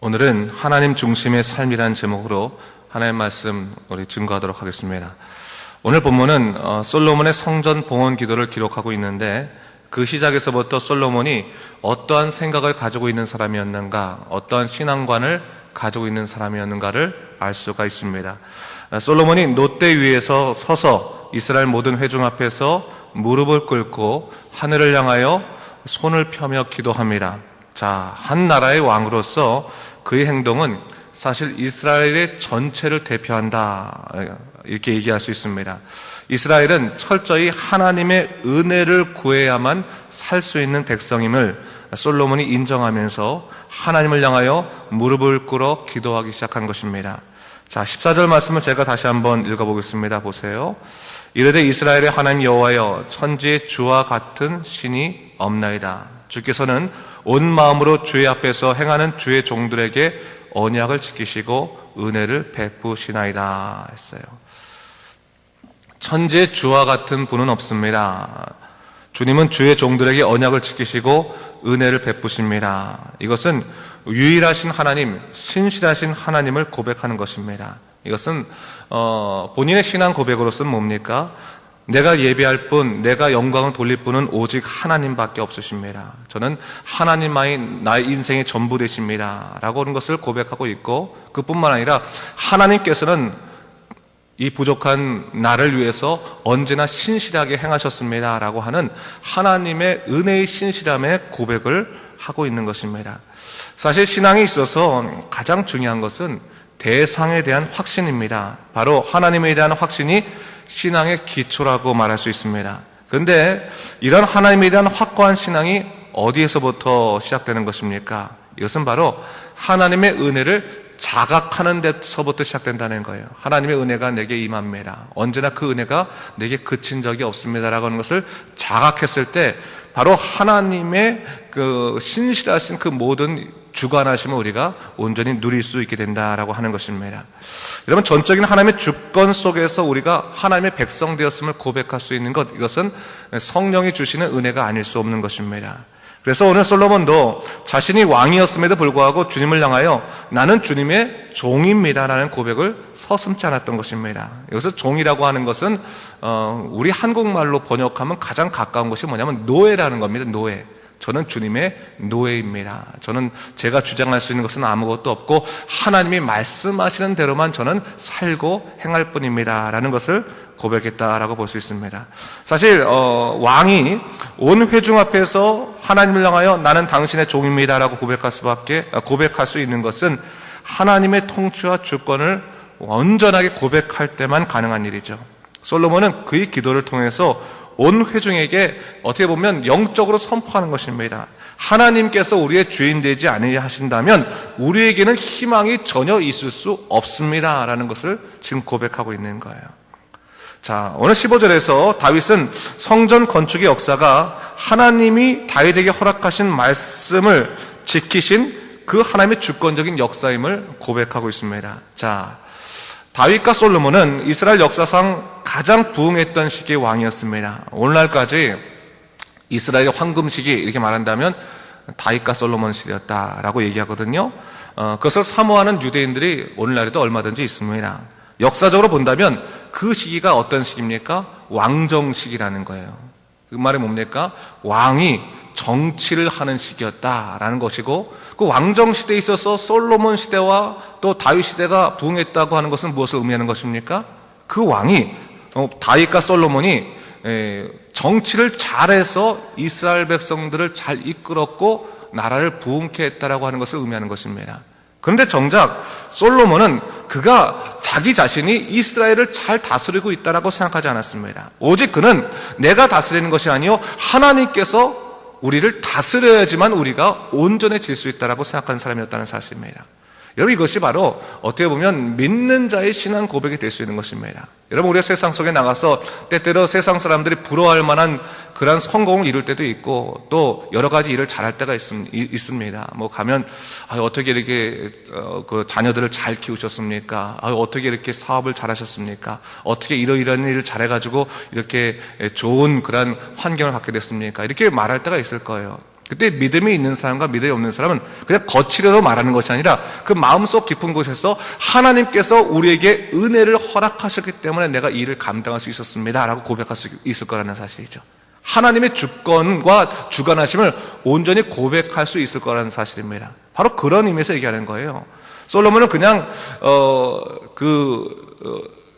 오늘은 하나님 중심의 삶이라는 제목으로 하나님 말씀 우리 증거하도록 하겠습니다. 오늘 본문은 솔로몬의 성전 봉헌 기도를 기록하고 있는데 그 시작에서부터 솔로몬이 어떠한 생각을 가지고 있는 사람이었는가, 어떠한 신앙관을 가지고 있는 사람이었는가를 알 수가 있습니다. 솔로몬이 놋대 위에서 서서 이스라엘 모든 회중 앞에서 무릎을 꿇고 하늘을 향하여 손을 펴며 기도합니다. 자, 한 나라의 왕으로서 그의 행동은 사실 이스라엘의 전체를 대표한다, 이렇게 얘기할 수 있습니다. 이스라엘은 철저히 하나님의 은혜를 구해야만 살 수 있는 백성임을 솔로몬이 인정하면서 하나님을 향하여 무릎을 꿇어 기도하기 시작한 것입니다. 자, 14절 말씀을 제가 다시 한번 읽어보겠습니다. 보세요. 이르되 이스라엘의 하나님 여호와여, 천지의 주와 같은 신이 없나이다. 주께서는 온 마음으로 주의 앞에서 행하는 주의 종들에게 언약을 지키시고 은혜를 베푸시나이다 했어요. 천지의 주와 같은 분은 없습니다. 주님은 주의 종들에게 언약을 지키시고 은혜를 베푸십니다. 이것은 유일하신 하나님, 신실하신 하나님을 고백하는 것입니다. 이것은 본인의 신앙 고백으로서는 뭡니까? 내가 예배할 분, 내가 영광을 돌릴 분은 오직 하나님밖에 없으십니다. 저는 하나님만이 나의 인생의 전부 되십니다 라고 하는 것을 고백하고 있고, 그뿐만 아니라 하나님께서는 이 부족한 나를 위해서 언제나 신실하게 행하셨습니다 라고 하는 하나님의 은혜의 신실함의 고백을 하고 있는 것입니다. 사실 신앙에 있어서 가장 중요한 것은 대상에 대한 확신입니다. 바로 하나님에 대한 확신이 신앙의 기초라고 말할 수 있습니다. 그런데 이런 하나님에 대한 확고한 신앙이 어디에서부터 시작되는 것입니까? 이것은 바로 하나님의 은혜를 자각하는 데서부터 시작된다는 거예요. 하나님의 은혜가 내게 임합니다. 언제나 그 은혜가 내게 그친 적이 없습니다라고 하는 것을 자각했을 때 바로 하나님의 그 신실하신 그 모든 주관하심을 우리가 온전히 누릴 수 있게 된다라고 하는 것입니다. 여러분, 전적인 하나님의 주권 속에서 우리가 하나님의 백성 되었음을 고백할 수 있는 것, 이것은 성령이 주시는 은혜가 아닐 수 없는 것입니다. 그래서 오늘 솔로몬도 자신이 왕이었음에도 불구하고 주님을 향하여 나는 주님의 종입니다라는 고백을 서슴지 않았던 것입니다. 여기서 종이라고 하는 것은 우리 한국말로 번역하면 가장 가까운 것이 뭐냐면 노예라는 겁니다. 노예. 저는 주님의 노예입니다. 저는 제가 주장할 수 있는 것은 아무것도 없고 하나님이 말씀하시는 대로만 저는 살고 행할 뿐입니다 라는 것을 고백했다라고 볼 수 있습니다. 사실 왕이 온 회중 앞에서 하나님을 향하여 나는 당신의 종입니다 라고 고백할 수 있는 것은 하나님의 통치와 주권을 온전하게 고백할 때만 가능한 일이죠. 솔로몬은 그의 기도를 통해서 온 회중에게 어떻게 보면 영적으로 선포하는 것입니다. 하나님께서 우리의 주인 되지 않으려 하신다면 우리에게는 희망이 전혀 있을 수 없습니다 라는 것을 지금 고백하고 있는 거예요. 자, 오늘 15절에서 다윗은 성전 건축의 역사가 하나님이 다윗에게 허락하신 말씀을 지키신 그 하나님의 주권적인 역사임을 고백하고 있습니다. 자, 다윗과 솔로몬은 이스라엘 역사상 가장 부흥했던 시기의 왕이었습니다. 오늘날까지 이스라엘의 황금 시기 이렇게 말한다면 다윗과 솔로몬 시대였다라고 얘기하거든요. 그것을 사모하는 유대인들이 오늘날에도 얼마든지 있습니다. 역사적으로 본다면 그 시기가 어떤 시기입니까? 왕정 시기라는 거예요. 그 말이 뭡니까? 왕이 정치를 하는 시기였다라는 것이고, 그 왕정 시대에 있어서 솔로몬 시대와 또 다윗 시대가 부흥했다고 하는 것은 무엇을 의미하는 것입니까? 그 왕이 다윗과 솔로몬이 정치를 잘해서 이스라엘 백성들을 잘 이끌었고 나라를 부흥케 했다라고 하는 것을 의미하는 것입니다. 그런데 정작 솔로몬은 그가 자기 자신이 이스라엘을 잘 다스리고 있다라고 생각하지 않았습니다. 오직 그는 내가 다스리는 것이 아니요 하나님께서 우리를 다스려야지만 우리가 온전해질 수 있다라고 생각하는 사람이었다는 사실입니다. 여러분, 이것이 바로 어떻게 보면 믿는 자의 신앙 고백이 될 수 있는 것입니다. 여러분, 우리가 세상 속에 나가서 때때로 세상 사람들이 부러워할 만한 그런 성공을 이룰 때도 있고 또 여러 가지 일을 잘할 때가 있습니다. 뭐 가면 어떻게 이렇게 그 자녀들을 잘 키우셨습니까? 어떻게 이렇게 사업을 잘하셨습니까? 어떻게 이러이러한 일을 잘해가지고 이렇게 좋은 그런 환경을 갖게 됐습니까? 이렇게 말할 때가 있을 거예요. 그때 믿음이 있는 사람과 믿음이 없는 사람은 그냥 거칠어로 말하는 것이 아니라 그 마음속 깊은 곳에서 하나님께서 우리에게 은혜를 허락하셨기 때문에 내가 이 일을 감당할 수 있었습니다 라고 고백할 수 있을 거라는 사실이죠. 하나님의 주권과 주관하심을 온전히 고백할 수 있을 거라는 사실입니다. 바로 그런 의미에서 얘기하는 거예요. 솔로몬은 그냥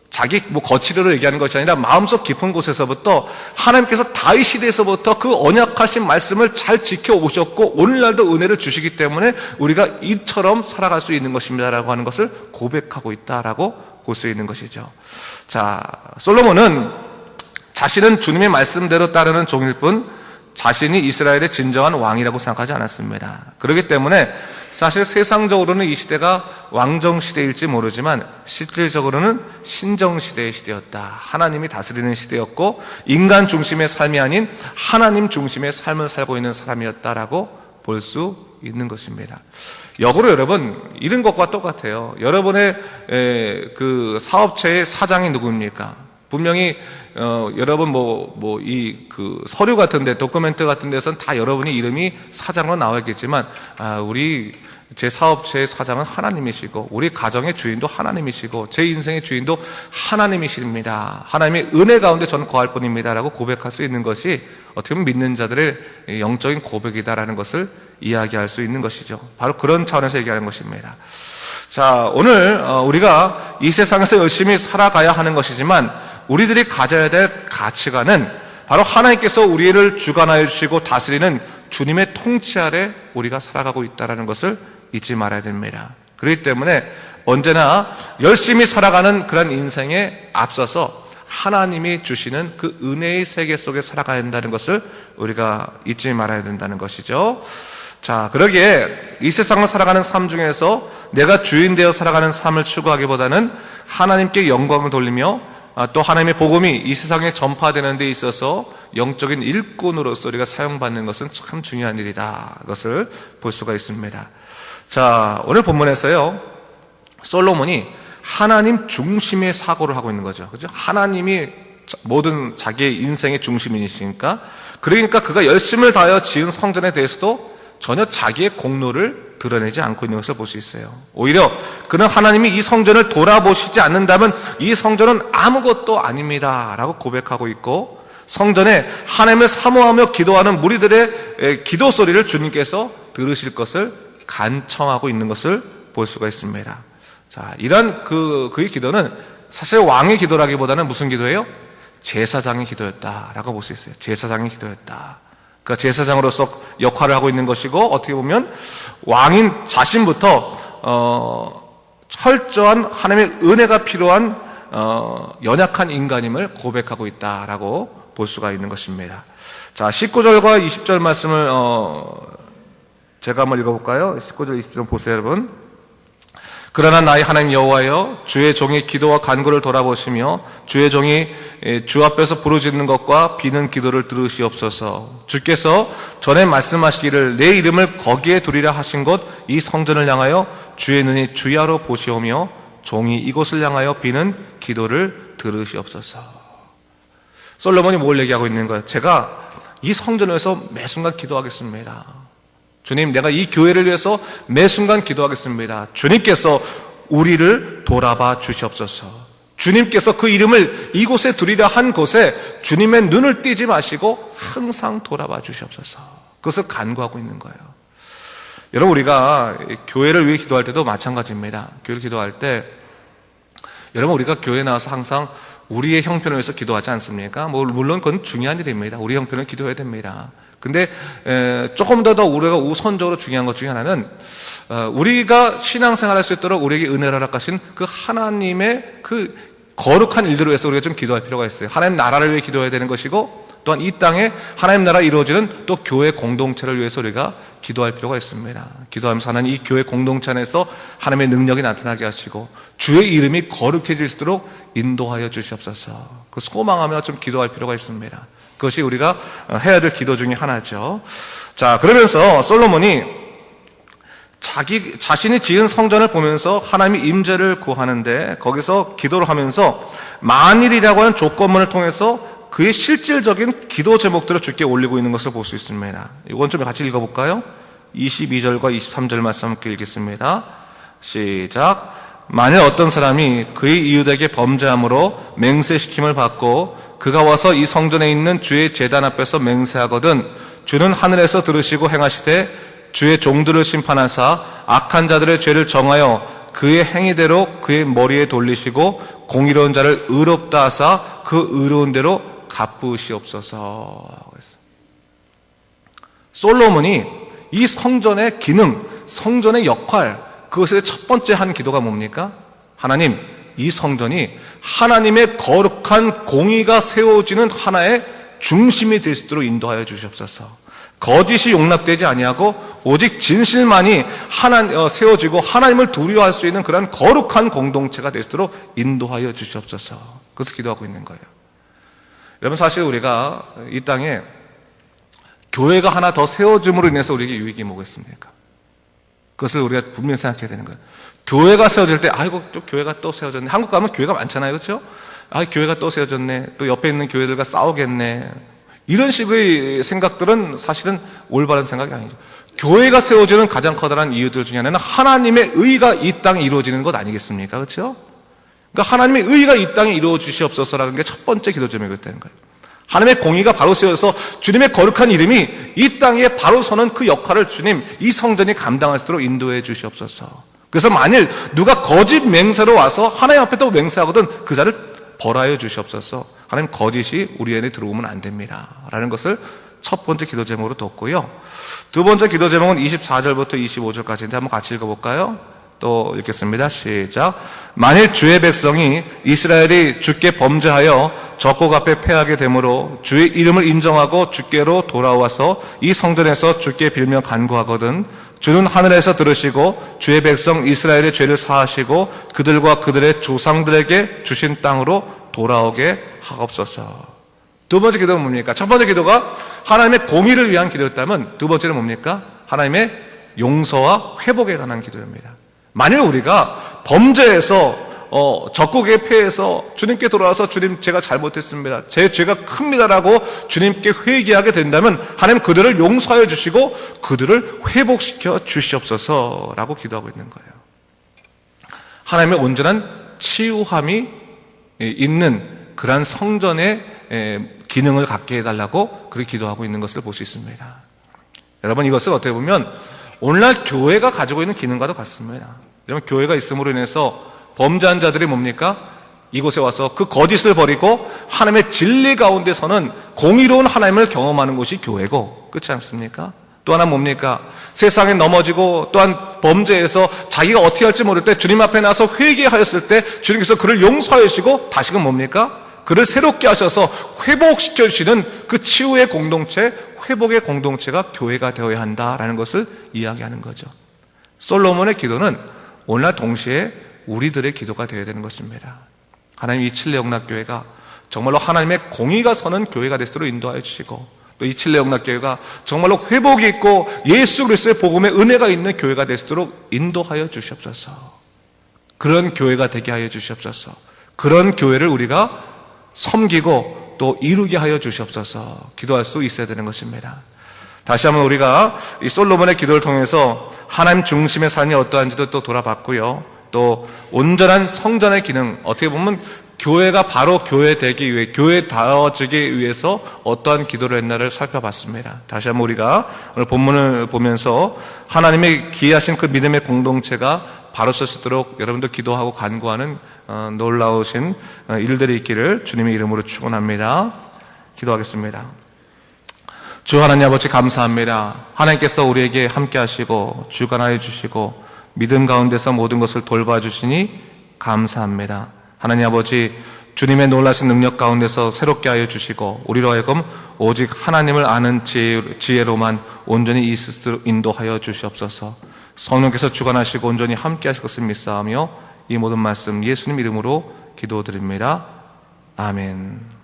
자기 거칠어로 얘기하는 것이 아니라 마음속 깊은 곳에서부터 하나님께서 다윗 시대에서부터 그 언약하신 말씀을 잘 지켜오셨고 오늘날도 은혜를 주시기 때문에 우리가 이처럼 살아갈 수 있는 것입니다라고 하는 것을 고백하고 있다라고 볼 수 있는 것이죠. 자, 솔로몬은 자신은 주님의 말씀대로 따르는 종일 뿐 자신이 이스라엘의 진정한 왕이라고 생각하지 않았습니다. 그렇기 때문에 사실 세상적으로는 이 시대가 왕정시대일지 모르지만 실질적으로는 신정시대의 시대였다. 하나님이 다스리는 시대였고 인간 중심의 삶이 아닌 하나님 중심의 삶을 살고 있는 사람이었다라고 볼 수 있는 것입니다. 역으로 여러분 이런 것과 똑같아요. 여러분의 그 사업체의 사장이 누구입니까? 분명히 여러분 그 서류 같은데 도큐멘트 같은 데서는 다 여러분의 이름이 사장으로 나와 있겠지만 우리 제 사업체의 사장은 하나님이시고 우리 가정의 주인도 하나님이시고 제 인생의 주인도 하나님이십니다. 하나님의 은혜 가운데 저는 거할 뿐입니다라고 고백할 수 있는 것이 어떻게 보면 믿는 자들의 영적인 고백이다라는 것을 이야기할 수 있는 것이죠. 바로 그런 차원에서 얘기하는 것입니다. 자, 오늘 우리가 이 세상에서 열심히 살아가야 하는 것이지만 우리들이 가져야 될 가치관은 바로 하나님께서 우리를 주관하여 주시고 다스리는 주님의 통치 아래 우리가 살아가고 있다는 것을 잊지 말아야 됩니다. 그렇기 때문에 언제나 열심히 살아가는 그런 인생에 앞서서 하나님이 주시는 그 은혜의 세계 속에 살아가야 한다는 것을 우리가 잊지 말아야 된다는 것이죠. 자, 그러기에 이 세상을 살아가는 삶 중에서 내가 주인 되어 살아가는 삶을 추구하기보다는 하나님께 영광을 돌리며 또 하나님의 복음이 이 세상에 전파되는 데 있어서 영적인 일꾼으로서 우리가 사용받는 것은 참 중요한 일이다. 그것을 볼 수가 있습니다. 자, 오늘 본문에서요, 솔로몬이 하나님 중심의 사고를 하고 있는 거죠. 그죠? 하나님이 모든 자기의 인생의 중심이시니까, 그러니까 그가 열심을 다하여 지은 성전에 대해서도 전혀 자기의 공로를 드러내지 않고 있는 것을 볼 수 있어요. 오히려 그는 하나님이 이 성전을 돌아보시지 않는다면 이 성전은 아무것도 아닙니다 라고 고백하고 있고, 성전에 하나님을 사모하며 기도하는 무리들의 기도 소리를 주님께서 들으실 것을 간청하고 있는 것을 볼 수가 있습니다. 자, 이런 그의 기도는 사실 왕의 기도라기보다는 무슨 기도예요? 제사장의 기도였다라고 볼 수 있어요. 제사장의 기도였다. 그러니까 제사장으로서 역할을 하고 있는 것이고, 어떻게 보면 왕인 자신부터 철저한 하나님의 은혜가 필요한 연약한 인간임을 고백하고 있다라고 볼 수가 있는 것입니다. 자, 19절과 20절 말씀을 제가 한번 읽어볼까요? 19절 20절 보세요, 여러분. 그러나 나의 하나님 여호와여, 주의 종이 기도와 간구를 돌아보시며 주의 종이 주 앞에서 부르짖는 것과 비는 기도를 들으시옵소서. 주께서 전에 말씀하시기를 내 이름을 거기에 두리라 하신 곳 이 성전을 향하여 주의 눈이 주야로 보시오며 종이 이곳을 향하여 비는 기도를 들으시옵소서. 솔로몬이 뭘 얘기하고 있는 거예요? 제가 이 성전을 위해서 매 순간 기도하겠습니다. 주님, 내가 이 교회를 위해서 매 순간 기도하겠습니다. 주님께서 우리를 돌아봐 주시옵소서. 주님께서 그 이름을 이곳에 두리라 한 곳에 주님의 눈을 띄지 마시고 항상 돌아봐 주시옵소서. 그것을 간구하고 있는 거예요. 여러분, 우리가 교회를 위해 기도할 때도 마찬가지입니다. 교회를 기도할 때 여러분, 우리가 교회에 나와서 항상 우리의 형편을 위해서 기도하지 않습니까? 물론 그건 중요한 일입니다. 우리 형편을 기도해야 됩니다. 근데 조금 더 우리가 우선적으로 중요한 것 중에 하나는 우리가 신앙생활할 수 있도록 우리에게 은혜를 허락하신 그 하나님의 그 거룩한 일들을 위해서 우리가 좀 기도할 필요가 있어요. 하나님 나라를 위해 기도해야 되는 것이고, 또한 이 땅에 하나님 나라 이루어지는 또 교회 공동체를 위해서 우리가 기도할 필요가 있습니다. 기도하면서 하나님 이 교회 공동체 안에서 하나님의 능력이 나타나게 하시고 주의 이름이 거룩해질 수 있도록 인도하여 주시옵소서. 그 소망하며 좀 기도할 필요가 있습니다. 그것이 우리가 해야 될 기도 중에 하나죠. 자, 그러면서 솔로몬이 자신이 지은 성전을 보면서 하나님의 임재를 구하는데 거기서 기도를 하면서 만일이라고 하는 조건문을 통해서 그의 실질적인 기도 제목들을 주께 올리고 있는 것을 볼 수 있습니다. 이건 좀 같이 읽어볼까요? 22절과 23절 말씀 함께 읽겠습니다. 시작. 만일 어떤 사람이 그의 이웃에게 범죄함으로 맹세시킴을 받고 그가 와서 이 성전에 있는 주의 제단 앞에서 맹세하거든 주는 하늘에서 들으시고 행하시되 주의 종들을 심판하사 악한 자들의 죄를 정하여 그의 행위대로 그의 머리에 돌리시고 공의로운 자를 의롭다 하사 그 의로운 대로 갚으시옵소서. 솔로몬이 이 성전의 기능, 성전의 역할, 그것의 첫 번째 한 기도가 뭡니까? 하나님, 이 성전이 하나님의 거룩한 공의가 세워지는 하나의 중심이 될 수 있도록 인도하여 주시옵소서. 거짓이 용납되지 아니하고 오직 진실만이 세워지고 하나님을 두려워할 수 있는 그런 거룩한 공동체가 될 수 있도록 인도하여 주시옵소서. 그것을 기도하고 있는 거예요. 여러분, 사실 우리가 이 땅에 교회가 하나 더 세워짐으로 인해서 우리에게 유익이 뭐겠습니까? 그것을 우리가 분명히 생각해야 되는 거예요. 교회가 세워질 때, 아이고, 또 교회가 또 세워졌네. 한국 가면 교회가 많잖아요. 그렇죠? 아, 교회가 또 세워졌네. 또 옆에 있는 교회들과 싸우겠네. 이런 식의 생각들은 사실은 올바른 생각이 아니죠. 교회가 세워지는 가장 커다란 이유들 중에 하나는 하나님의 의가 이 땅에 이루어지는 것 아니겠습니까? 그렇죠? 그러니까 하나님의 의가 이 땅에 이루어 주시옵소서라는 게 첫 번째 기도 제목이었다는 거예요. 하나님의 공의가 바로 세워서 주님의 거룩한 이름이 이 땅에 바로 서는 그 역할을 주님, 이 성전이 감당할 수 있도록 인도해 주시옵소서. 그래서 만일 누가 거짓 맹세로 와서 하나님 앞에 또 맹세하거든 그 자를 벌하여 주시옵소서. 하나님, 거짓이 우리 안에 들어오면 안 됩니다 라는 것을 첫 번째 기도 제목으로 뒀고요. 두 번째 기도 제목은 24절부터 25절까지인데 한번 같이 읽어볼까요? 또 읽겠습니다. 시작. 만일 주의 백성이 이스라엘이 주께 범죄하여 적국 앞에 패하게 되므로 주의 이름을 인정하고 주께로 돌아와서 이 성전에서 주께 빌며 간구하거든 주는 하늘에서 들으시고 주의 백성 이스라엘의 죄를 사하시고 그들과 그들의 조상들에게 주신 땅으로 돌아오게 하옵소서. 두 번째 기도는 뭡니까? 첫 번째 기도가 하나님의 공의를 위한 기도였다면 두 번째는 뭡니까? 하나님의 용서와 회복에 관한 기도입니다. 만일 우리가 범죄에서 적국에 패해서 주님께 돌아와서 주님, 제가 잘못했습니다, 제 죄가 큽니다라고 주님께 회개하게 된다면 하나님 그들을 용서하여 주시고 그들을 회복시켜 주시옵소서라고 기도하고 있는 거예요. 하나님의 온전한 치유함이 있는 그러한 성전의 기능을 갖게 해달라고 그렇게 기도하고 있는 것을 볼 수 있습니다. 여러분, 이것은 어떻게 보면 오늘날 교회가 가지고 있는 기능과도 같습니다. 여러분, 교회가 있음으로 인해서 범죄한 자들이 뭡니까? 이곳에 와서 그 거짓을 버리고 하나님의 진리 가운데서는 공의로운 하나님을 경험하는 곳이 교회고, 그렇지 않습니까? 또 하나 뭡니까? 세상에 넘어지고 또한 범죄에서 자기가 어떻게 할지 모를 때 주님 앞에 나서 회개하였을 때 주님께서 그를 용서하여 주시고 다시금 뭡니까? 그를 새롭게 하셔서 회복시켜 주시는 그 치유의 공동체, 회복의 공동체가 교회가 되어야 한다라는 것을 이야기하는 거죠. 솔로몬의 기도는 오늘날 동시에 우리들의 기도가 되어야 되는 것입니다. 하나님, 이 칠레영락교회가 정말로 하나님의 공의가 서는 교회가 될 수 있도록 인도하여 주시고, 또 이 칠레영락교회가 정말로 회복이 있고 예수 그리스도의 복음의 은혜가 있는 교회가 될 수 있도록 인도하여 주시옵소서. 그런 교회가 되게 하여 주시옵소서. 그런 교회를 우리가 섬기고 또 이루게 하여 주시옵소서. 기도할 수 있어야 되는 것입니다. 다시 한번 우리가 이 솔로몬의 기도를 통해서 하나님 중심의 삶이 어떠한지도 또 돌아봤고요. 또 온전한 성전의 기능, 어떻게 보면 교회가 바로 교회 되기 위해, 교회다워지기 위해서 어떠한 기도를 했나를 살펴봤습니다. 다시 한번 우리가 오늘 본문을 보면서 하나님의 기이하신 그 믿음의 공동체가 바로 설 수 있도록 여러분들 기도하고 간구하는 놀라우신 일들이 있기를 주님의 이름으로 축원합니다. 기도하겠습니다. 주 하나님 아버지, 감사합니다. 하나님께서 우리에게 함께 하시고 주관하여 주시고 믿음 가운데서 모든 것을 돌봐주시니 감사합니다. 하나님 아버지, 주님의 놀라신 능력 가운데서 새롭게 하여 주시고 우리로 하여금 오직 하나님을 아는 지혜로만 온전히 있을 수 있도록 인도하여 주시옵소서. 성령께서 주관하시고 온전히 함께 하실 것을 믿사오며 이 모든 말씀 예수님 이름으로 기도드립니다. 아멘.